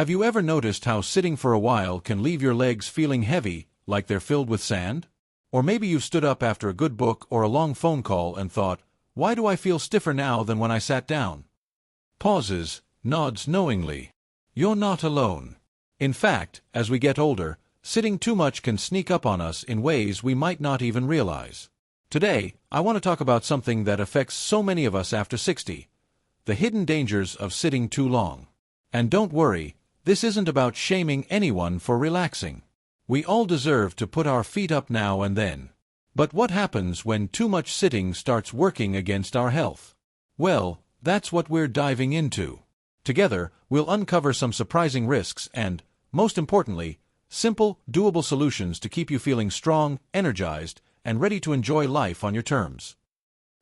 Have you ever noticed how sitting for a while can leave your legs feeling heavy, like they're filled with sand? Or maybe you've stood up after a good book or a long phone call and thought, why do I feel stiffer now than when I sat down? Pauses, nods knowingly. You're not alone. In fact, as we get older, sitting too much can sneak up on us in ways we might not even realize. Today, I want to talk about something that affects so many of us after 60, the hidden dangers of sitting too long. And don't worry, this isn't about shaming anyone for relaxing. We all deserve to put our feet up now and then. But what happens when too much sitting starts working against our health? Well, that's what we're diving into. Together, we'll uncover some surprising risks and, most importantly, simple, doable solutions to keep you feeling strong, energized, and ready to enjoy life on your terms.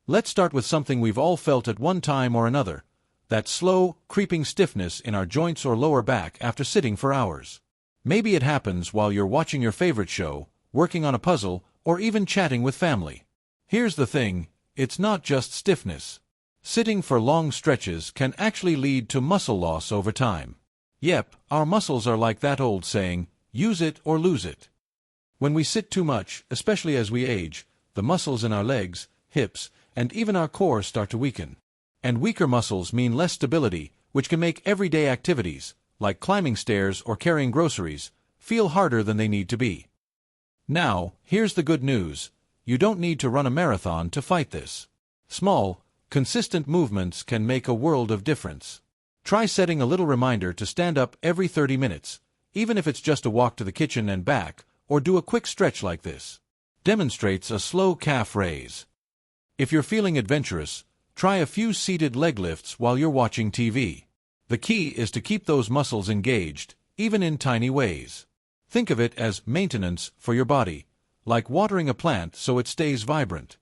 Let's start with something we've all felt at one time or another, that slow, creeping stiffness in our joints or lower back after sitting for hours. Maybe it happens while you're watching your favorite show, working on a puzzle, or even chatting with family. Here's the thing, it's not just stiffness. Sitting for long stretches can actually lead to muscle loss over time. Yep, our muscles are like that old saying, use it or lose it. When we sit too much, especially as we age, the muscles in our legs, hips, and even our core start to weaken. And weaker muscles mean less stability, which can make everyday activities, like climbing stairs or carrying groceries, feel harder than they need to be. Now, here's the good news. You don't need to run a marathon to fight this. Small, consistent movements can make a world of difference. Try setting a little reminder to stand up every 30 minutes, even if it's just a walk to the kitchen and back, or do a quick stretch like this. Demonstrates a slow calf raise. If you're feeling adventurous, try a few seated leg lifts while you're watching TV. The key is to keep those muscles engaged, even in tiny ways. Think of it as maintenance for your body, like watering a plant so it stays vibrant.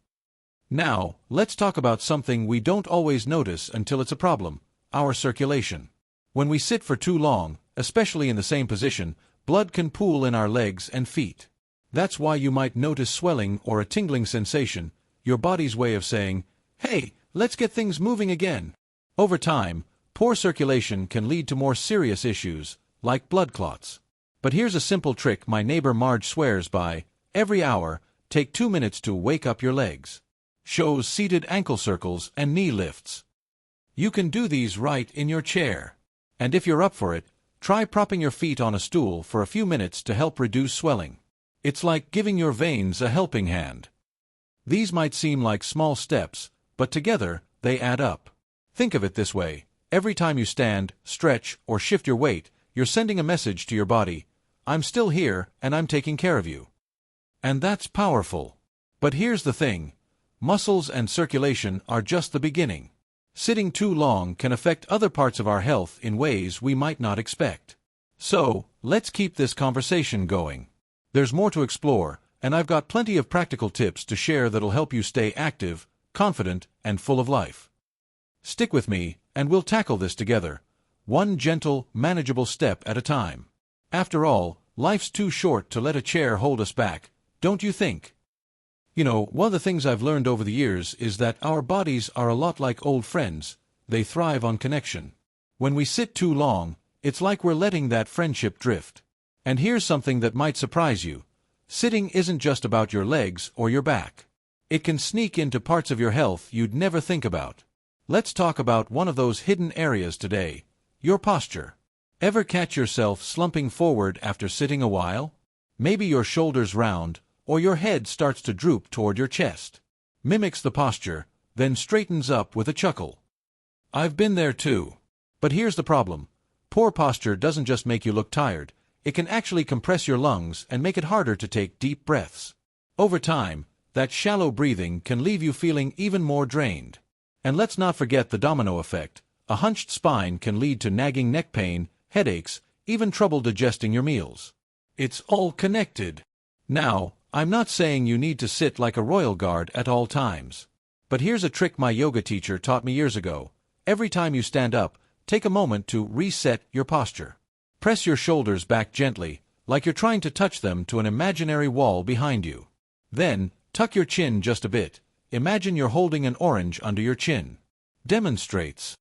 Now, let's talk about something we don't always notice until it's a problem, our circulation. When we sit for too long, especially in the same position, blood can pool in our legs and feet. That's why you might notice swelling or a tingling sensation, your body's way of saying, hey, let's get things moving again. Over time, poor circulation can lead to more serious issues, like blood clots. But here's a simple trick my neighbor Marge swears by: every hour, take 2 minutes to wake up your legs. Shows seated ankle circles and knee lifts. You can do these right in your chair. And if you're up for it, try propping your feet on a stool for a few minutes to help reduce swelling. It's like giving your veins a helping hand. These might seem like small steps, but together, they add up. Think of it this way: every time you stand, stretch, or shift your weight, you're sending a message to your body, I'm still here, and I'm taking care of you. And that's powerful. But here's the thing: muscles and circulation are just the beginning. Sitting too long can affect other parts of our health in ways we might not expect. So, let's keep this conversation going. There's more to explore, and I've got plenty of practical tips to share that'll help you stay active, confident, and full of life. Stick with me, and we'll tackle this together, one gentle, manageable step at a time. After all, life's too short to let a chair hold us back, don't you think? You know, one of the things I've learned over the years is that our bodies are a lot like old friends. They thrive on connection. When we sit too long, it's like we're letting that friendship drift. And here's something that might surprise you. Sitting isn't just about your legs or your back. It can sneak into parts of your health you'd never think about. Let's talk about one of those hidden areas today: your posture. Ever catch yourself slumping forward after sitting a while? Maybe your shoulders round, or your head starts to droop toward your chest. Mimics the posture, then straightens up with a chuckle. I've been there too. But here's the problem. Poor posture doesn't just make you look tired, it can actually compress your lungs and make it harder to take deep breaths. Over time, that shallow breathing can leave you feeling even more drained. And let's not forget the domino effect. A hunched spine can lead to nagging neck pain, headaches, even trouble digesting your meals. It's all connected. Now, I'm not saying you need to sit like a royal guard at all times. But here's a trick my yoga teacher taught me years ago. Every time you stand up, take a moment to reset your posture. Press your shoulders back gently, like you're trying to touch them to an imaginary wall behind you. Then, tuck your chin just a bit. Imagine you're holding an orange under your chin. Demonstrates.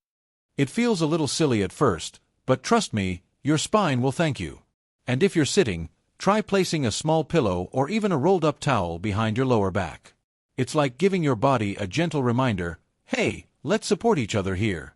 It feels a little silly at first, but trust me, your spine will thank you. And if you're sitting, try placing a small pillow or even a rolled-up towel behind your lower back. It's like giving your body a gentle reminder, hey, let's support each other here.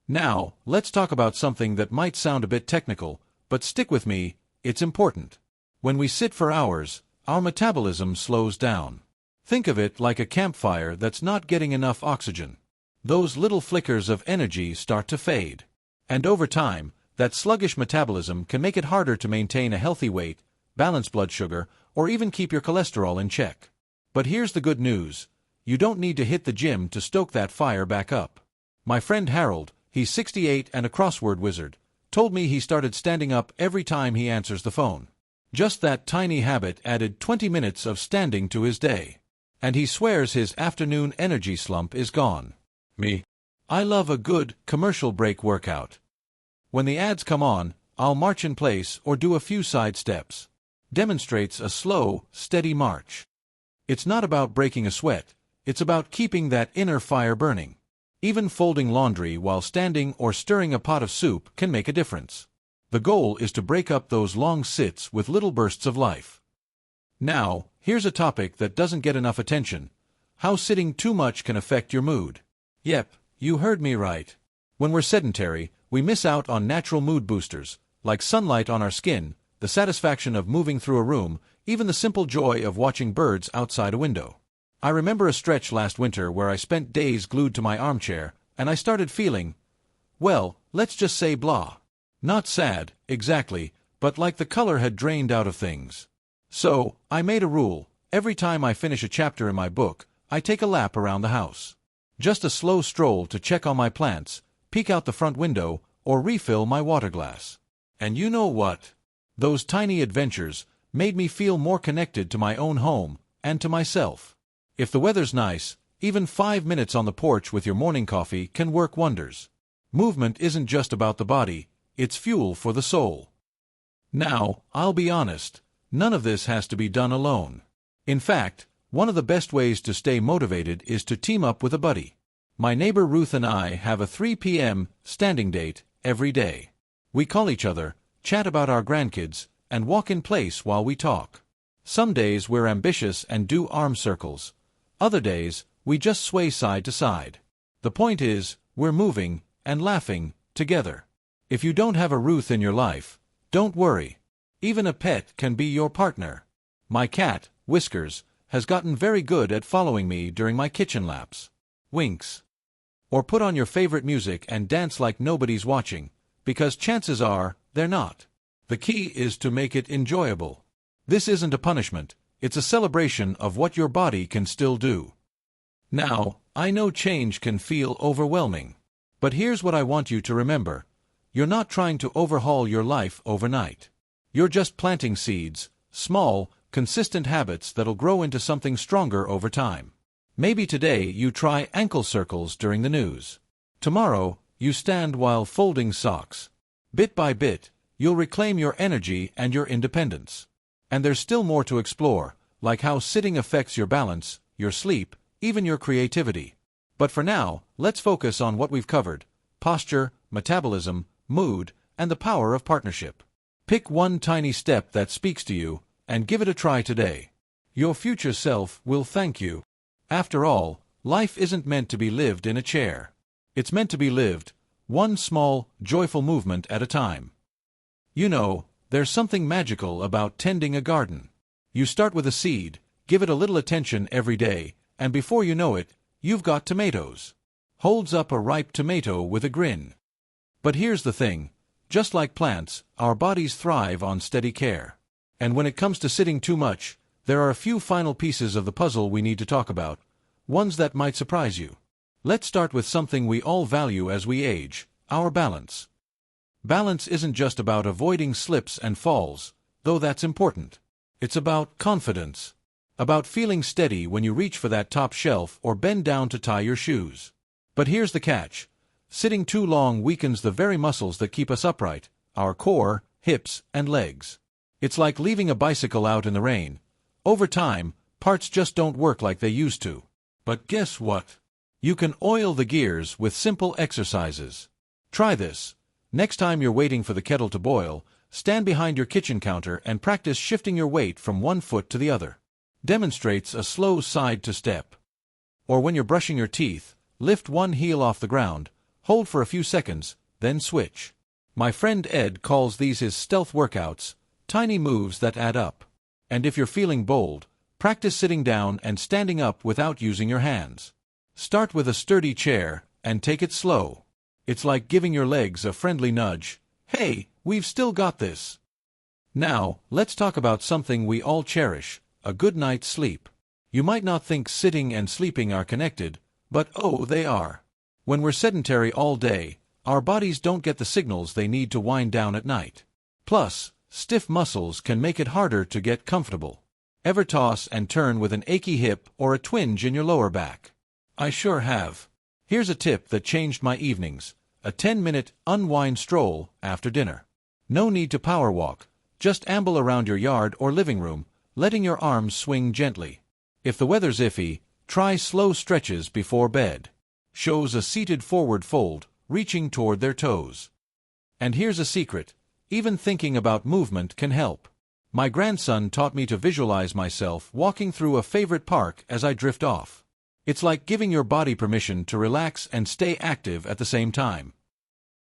Now, let's talk about something that might sound a bit technical, but stick with me, it's important. When we sit for hours, our metabolism slows down. Think of it like a campfire that's not getting enough oxygen. Those little flickers of energy start to fade. And over time, that sluggish metabolism can make it harder to maintain a healthy weight, balance blood sugar, or even keep your cholesterol in check. But here's the good news. You don't need to hit the gym to stoke that fire back up. My friend Harold, he's 68 and a crossword wizard, told me he started standing up every time he answers the phone. Just that tiny habit added 20 minutes of standing to his day. And he swears his afternoon energy slump is gone. Me? I love a good, commercial break workout. When the ads come on, I'll march in place or do a few side steps. Demonstrates a slow, steady march. It's not about breaking a sweat, it's about keeping that inner fire burning. Even folding laundry while standing or stirring a pot of soup can make a difference. The goal is to break up those long sits with little bursts of life. Now, here's a topic that doesn't get enough attention: how sitting too much can affect your mood. Yep, you heard me right. When we're sedentary, we miss out on natural mood boosters, like sunlight on our skin, the satisfaction of moving through a room, even the simple joy of watching birds outside a window. I remember a stretch last winter where I spent days glued to my armchair, and I started feeling, well, let's just say blah. Not sad, exactly, but like the color had drained out of things. So, I made a rule: every time I finish a chapter in my book, I take a lap around the house. Just a slow stroll to check on my plants, peek out the front window, or refill my water glass. And you know what? Those tiny adventures made me feel more connected to my own home, and to myself. If the weather's nice, even 5 minutes on the porch with your morning coffee can work wonders. Movement isn't just about the body, it's fuel for the soul. Now, I'll be honest, none of this has to be done alone. In fact, one of the best ways to stay motivated is to team up with a buddy. My neighbor Ruth and I have a 3 p.m. standing date every day. We call each other, chat about our grandkids, and walk in place while we talk. Some days we're ambitious and do arm circles. Other days, we just sway side to side. The point is, we're moving and laughing together. If you don't have a Ruth in your life, don't worry. Even a pet can be your partner. My cat, Whiskers, has gotten very good at following me during my kitchen laps. Winks. Or put on your favorite music and dance like nobody's watching, because chances are, they're not. The key is to make it enjoyable. This isn't a punishment, it's a celebration of what your body can still do. Now, I know change can feel overwhelming. But here's what I want you to remember. You're not trying to overhaul your life overnight. You're just planting seeds, small, consistent habits that'll grow into something stronger over time. Maybe today you try ankle circles during the news. Tomorrow, you stand while folding socks. Bit by bit, you'll reclaim your energy and your independence. And there's still more to explore, like how sitting affects your balance, your sleep, even your creativity. But for now, let's focus on what we've covered: posture, metabolism, mood, and the power of partnership. Pick one tiny step that speaks to you, and give it a try today. Your future self will thank you. After all, life isn't meant to be lived in a chair. It's meant to be lived, one small, joyful movement at a time. You know, there's something magical about tending a garden. You start with a seed, give it a little attention every day, and before you know it, you've got tomatoes. Holds up a ripe tomato with a grin. But here's the thing, just like plants, our bodies thrive on steady care. And when it comes to sitting too much, there are a few final pieces of the puzzle we need to talk about, ones that might surprise you. Let's start with something we all value as we age: our balance. Balance isn't just about avoiding slips and falls, though that's important. It's about confidence. About feeling steady when you reach for that top shelf or bend down to tie your shoes. But here's the catch. Sitting too long weakens the very muscles that keep us upright: our core, hips, and legs. It's like leaving a bicycle out in the rain. Over time, parts just don't work like they used to. But guess what? You can oil the gears with simple exercises. Try this. Next time you're waiting for the kettle to boil, stand behind your kitchen counter and practice shifting your weight from one foot to the other. Demonstrates a slow side to step. Or when you're brushing your teeth, lift one heel off the ground, hold for a few seconds, then switch. My friend Ed calls these his stealth workouts, tiny moves that add up. And if you're feeling bold, practice sitting down and standing up without using your hands. Start with a sturdy chair, and take it slow. It's like giving your legs a friendly nudge. Hey, we've still got this. Now, let's talk about something we all cherish, a good night's sleep. You might not think sitting and sleeping are connected, but oh, they are. When we're sedentary all day, our bodies don't get the signals they need to wind down at night. Plus, stiff muscles can make it harder to get comfortable. Ever toss and turn with an achy hip or a twinge in your lower back? I sure have. Here's a tip that changed my evenings: a 10-minute unwind stroll after dinner. No need to power walk, just amble around your yard or living room, letting your arms swing gently. If the weather's iffy, try slow stretches before bed. Shows a seated forward fold, reaching toward their toes. And here's a secret: even thinking about movement can help. My grandson taught me to visualize myself walking through a favorite park as I drift off. It's like giving your body permission to relax and stay active at the same time.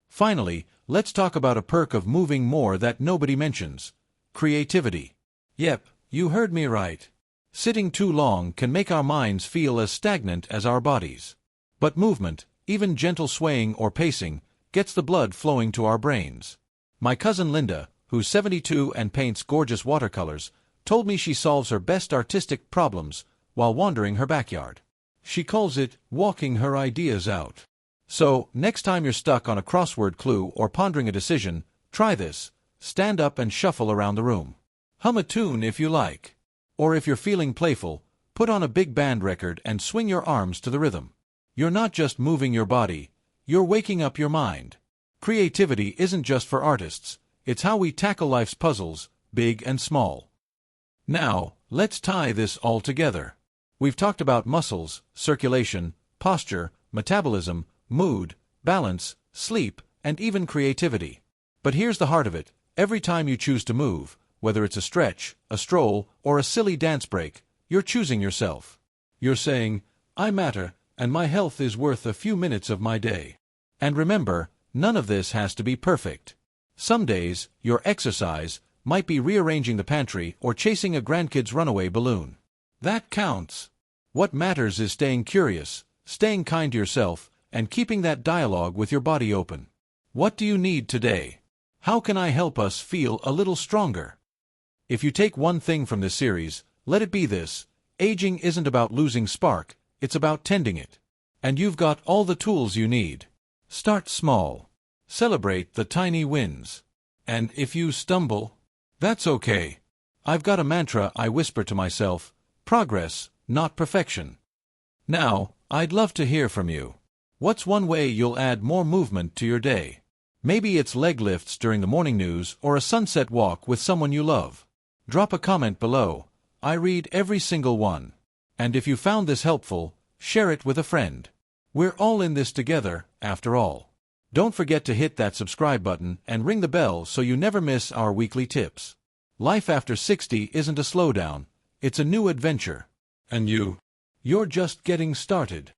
Finally, let's talk about a perk of moving more that nobody mentions: creativity. Yep, you heard me right. Sitting too long can make our minds feel as stagnant as our bodies. But movement, even gentle swaying or pacing, gets the blood flowing to our brains. My cousin Linda, who's 72 and paints gorgeous watercolors, told me she solves her best artistic problems while wandering her backyard. She calls it walking her ideas out. So, next time you're stuck on a crossword clue or pondering a decision, try this: stand up and shuffle around the room. Hum a tune if you like. Or if you're feeling playful, put on a big band record and swing your arms to the rhythm. You're not just moving your body, you're waking up your mind. Creativity isn't just for artists, it's how we tackle life's puzzles, big and small. Now, let's tie this all together. We've talked about muscles, circulation, posture, metabolism, mood, balance, sleep, and even creativity. But here's the heart of it: every time you choose to move, whether it's a stretch, a stroll, or a silly dance break, you're choosing yourself. You're saying, I matter, and my health is worth a few minutes of my day. And remember, none of this has to be perfect. Some days, your exercise might be rearranging the pantry or chasing a grandkid's runaway balloon. That counts. What matters is staying curious, staying kind to yourself, and keeping that dialogue with your body open. What do you need today? How can I help us feel a little stronger? If you take one thing from this series, let it be this: aging isn't about losing spark, it's about tending it. And you've got all the tools you need. Start small. Celebrate the tiny wins. And if you stumble, that's okay. I've got a mantra I whisper to myself: progress, not perfection. Now, I'd love to hear from you. What's one way you'll add more movement to your day? Maybe it's leg lifts during the morning news or a sunset walk with someone you love. Drop a comment below. I read every single one. And if you found this helpful, share it with a friend. We're all in this together, after all. Don't forget to hit that subscribe button and ring the bell so you never miss our weekly tips. Life after 60 isn't a slowdown, it's a new adventure. And you're just getting started.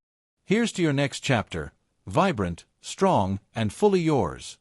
Here's to your next chapter, vibrant, strong, and fully yours.